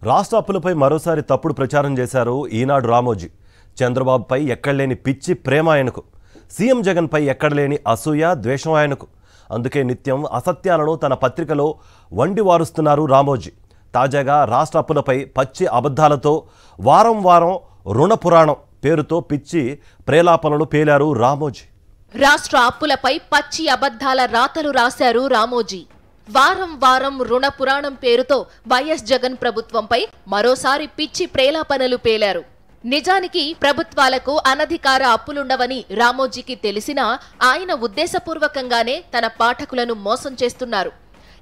రాష్ట్ర అప్పులపై మరోసారి తప్పుడు ప్రచారం చేశారు ఈనాడు రామోజీ. చంద్రబాబుపై ఎక్కడలేని పిచ్చి ప్రేమ ఆయనకు, సీఎం జగన్పై ఎక్కడలేని అసూయ ద్వేషం ఆయనకు. అందుకే నిత్యం అసత్యాలను తన పత్రికలో వండి వారుస్తున్నారు రామోజీ. తాజాగా రాష్ట్ర అప్పులపై పచ్చి అబద్ధాలతో వారం వారం రుణ పురాణం పేరుతో పిచ్చి ప్రేలాపనలు పేలారు రామోజీ. రాష్ట్ర అప్పులపై పచ్చి అబద్ధాల రాతలు రాశారు రామోజీ. వారం వారం రుణ పురాణం పేరుతో వైఎస్ జగన్ ప్రభుత్వంపై మరోసారి పిచ్చి ప్రేలాపనలు పేలారు. నిజానికి ప్రభుత్వాలకు అనధికార అప్పులుండవని రామోజీకి తెలిసినా ఆయన ఉద్దేశపూర్వకంగానే తన పాఠకులను మోసం చేస్తున్నారు.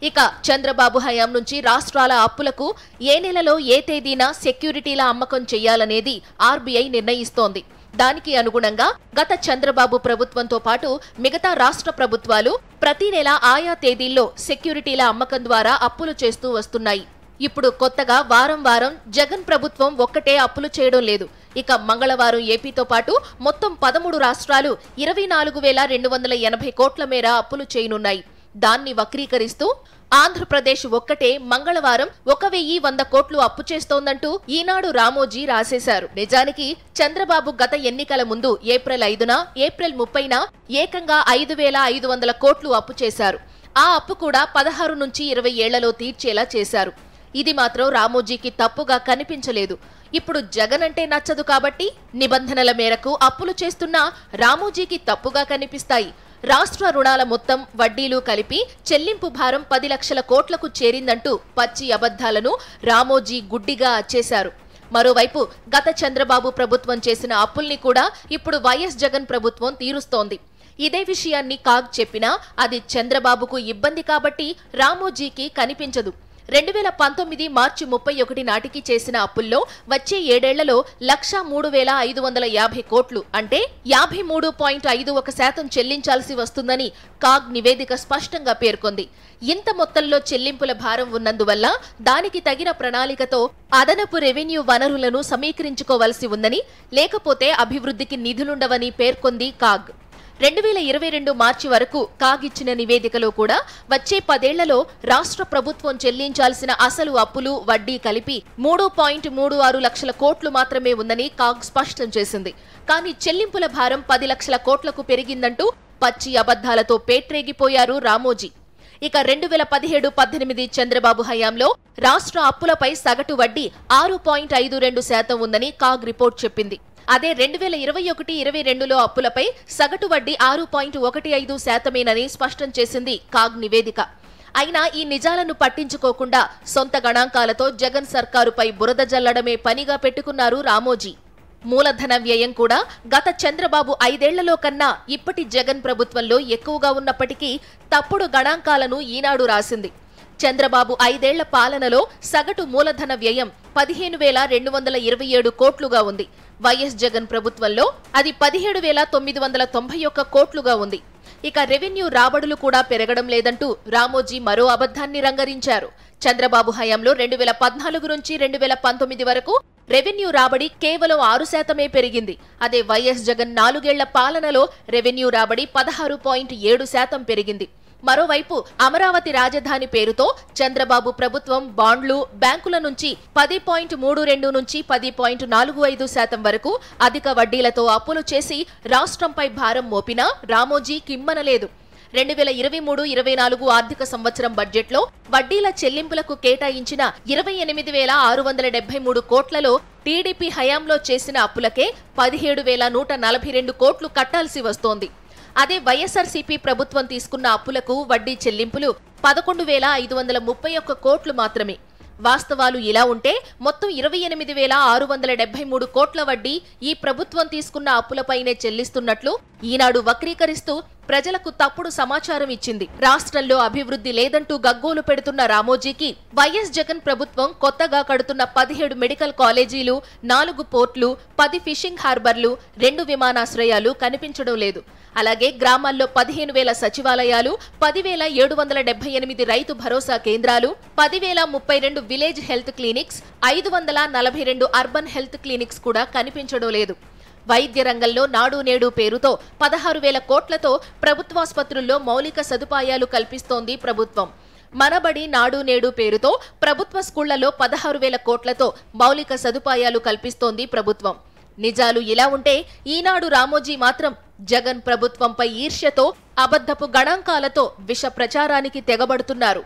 ఇక చంద్రబాబు హయాం నుంచి రాష్ట్రాల అప్పులకు ఏ నెలలో ఏ తేదీన సెక్యూరిటీల అమ్మకం చేయాలనేది ఆర్బీఐ నిర్ణయిస్తోంది. దానికి అనుగుణంగా గత చంద్రబాబు ప్రభుత్వంతో పాటు మిగతా రాష్ట్ర ప్రభుత్వాలు ప్రతి నెల ఆయా తేదీల్లో సెక్యూరిటీల అమ్మకం ద్వారా అప్పులు చేస్తూ వస్తున్నాయి. ఇప్పుడు కొత్తగా వారం వారం జగన్ ప్రభుత్వం ఒక్కటే అప్పులు చేయడం లేదు. ఇక మంగళవారం ఏపీతో పాటు మొత్తం 13 రాష్ట్రాలు 24,280 కోట్ల మేర అప్పులు చేయనున్నాయి. దాన్ని వక్రీకరిస్తూ ఆంధ్రప్రదేశ్ ఒక్కటే మంగళవారం 1,100 కోట్లు అప్పు చేస్తోందంటూ ఈనాడు రామోజీ రాసేశారు. నిజానికి చంద్రబాబు గత ఎన్నికల ముందు ఏప్రిల్ 5న, ఏప్రిల్ 30న ఏకంగా 5,500 కోట్లు అప్పు చేశారు. ఆ అప్పు కూడా 16 నుంచి 20 ఏళ్లలో తీర్చేలా చేశారు. ఇది మాత్రం రామోజీకి తప్పుగా కనిపించలేదు. ఇప్పుడు జగన్ అంటే నచ్చదు కాబట్టి నిబంధనల మేరకు అప్పులు చేస్తున్నా రామోజీకి తప్పుగా కనిపిస్తాయి. రాష్ట్ర రుణాల మొత్తం వడ్డీలు కలిపి చెల్లింపు భారం 10 లక్షల కోట్లకు చేరిందంటూ పచ్చి అబద్ధాలను రామోజీ గుడ్డిగా అచ్చేశారు. మరోవైపు గత చంద్రబాబు ప్రభుత్వం చేసిన అప్పుల్ని కూడా ఇప్పుడు వైఎస్ జగన్ ప్రభుత్వం తీరుస్తోంది. ఇదే విషయాన్ని కాగ్ చెప్పినా అది చంద్రబాబుకు ఇబ్బంది కాబట్టి రామోజీకి కనిపించదు. 2019 మార్చి 31 నాటికి చేసిన అప్పుల్లో వచ్చే 7 ఏళ్లలో 1,03,550 కోట్లు అంటే 53.51% చెల్లించాల్సి వస్తుందని కాగ్ నివేదిక స్పష్టంగా పేర్కొంది. ఇంత మొత్తంలో చెల్లింపుల భారం ఉన్నందువల్ల దానికి తగిన ప్రణాళికతో అదనపు రెవెన్యూ వనరులను సమీకరించుకోవలసి ఉందని, లేకపోతే అభివృద్ధికి నిధులుండవని పేర్కొంది కాగ్. 2022 మార్చి వరకు కాగ్ ఇచ్చిన నివేదికలో కూడా వచ్చే 10 ఏళ్లలో రాష్ట్ర ప్రభుత్వం చెల్లించాల్సిన అసలు అప్పులు వడ్డీ కలిపి 3.36 లక్షల కోట్లు మాత్రమే ఉందని కాగ్ స్పష్టం చేసింది. కానీ చెల్లింపుల భారం 10 లక్షల కోట్లకు పెరిగిందంటూ పచ్చి అబద్ధాలతో పేట్రేగిపోయారు రామోజీ. ఇక 2017-18 చంద్రబాబు హయాంలో రాష్ట్ర అప్పులపై సగటు వడ్డీ 6.52% ఉందని కాగ్ రిపోర్ట్ చెప్పింది. అదే 2021-22లో అప్పులపై సగటు వడ్డీ 6.15%మేనని స్పష్టం చేసింది కాగ్ నివేదిక. అయినా ఈ నిజాలను పట్టించుకోకుండా సొంత గణాంకాలతో జగన్ సర్కారుపై బురద జల్లడమే పనిగా పెట్టుకున్నారు రామోజీ. మూలధన వ్యయం కూడా గత చంద్రబాబు 5 ఏళ్లలో కన్నా ఇప్పటి జగన్ ప్రభుత్వంలో ఎక్కువగా ఉన్నప్పటికీ తప్పుడు గణాంకాలను ఈనాడు రాసింది. చంద్రబాబు 5 ఏళ్ల పాలనలో సగటు మూలధన వ్యయం 15,227 కోట్లుగా ఉంది. వైఎస్ జగన్ ప్రభుత్వంలో అది 17,991 కోట్లుగా ఉంది. ఇక రెవెన్యూ రాబడులు కూడా పెరగడం లేదంటూ రామోజీ మరో అబద్ధాన్ని రంగరించారు. చంద్రబాబు హయాంలో 2014 నుంచి 2019 వరకు రెవెన్యూ రాబడి కేవలం 6% పెరిగింది. అదే వైఎస్ జగన్ 4 ఏళ్ల పాలనలో రెవెన్యూ రాబడి 16.7% పెరిగింది. మరోవైపు అమరావతి రాజధాని పేరుతో చంద్రబాబు ప్రభుత్వం బాండ్లు, బ్యాంకుల నుంచి 10.32 నుంచి 10.45% వరకు అధిక వడ్డీలతో అప్పులు చేసి రాష్ట్రంపై భారం మోపినా రామోజీ కిమ్మనలేదు. 2023-24 ఆర్థిక సంవత్సరం బడ్జెట్లో వడ్డీల చెల్లింపులకు కేటాయించిన 28,673 కోట్లలో టీడీపీ హయాంలో చేసిన అప్పులకే 17,142 కోట్లు కట్టాల్సి వస్తోంది. అదే వైఎస్ఆర్సీపీ ప్రభుత్వం తీసుకున్న అప్పులకు వడ్డీ చెల్లింపులు 11,531 కోట్లు మాత్రమే. వాస్తవాలు ఇలా ఉంటే మొత్తం 28,673 కోట్ల వడ్డీ ఈ ప్రభుత్వం తీసుకున్న అప్పులపైనే చెల్లిస్తున్నట్లు ఈనాడు వక్రీకరిస్తూ ప్రజలకు తప్పుడు సమాచారం ఇచ్చింది. రాష్ట్రంలో అభివృద్ధి లేదంటూ గగ్గోలు పెడుతున్న రామోజీకి వైఎస్ జగన్ ప్రభుత్వం కొత్తగా కడుతున్న 17 మెడికల్ కాలేజీలు, 4 పోర్టులు, 10 ఫిషింగ్ హార్బర్లు, 2 విమానాశ్రయాలు కనిపించడం లేదు. అలాగే గ్రామాల్లో 15,000 సచివాలయాలు, 10,778 రైతు భరోసా కేంద్రాలు, 10,032 village health clinics, 542 urban health clinics కూడా కనిపించడం లేదు. వైద్య రంగంలో నాడు నేడు పేరుతో 16,000 కోట్లతో ప్రభుత్వాసుపత్రుల్లో మౌలిక సదుపాయాలు కల్పిస్తోంది ప్రభుత్వం. మనబడి నాడు నేడు పేరుతో ప్రభుత్వ స్కూళ్లలో 16,000 కోట్లతో మౌలిక సదుపాయాలు కల్పిస్తోంది ప్రభుత్వం. నిజాలు ఇలా ఉంటే ఈనాడు రామోజీ మాత్రం జగన్ ప్రభుత్వంపై ఈర్ష్యతో అబద్ధపు గణాంకాలతో విష ప్రచారానికి తెగబడుతున్నారు.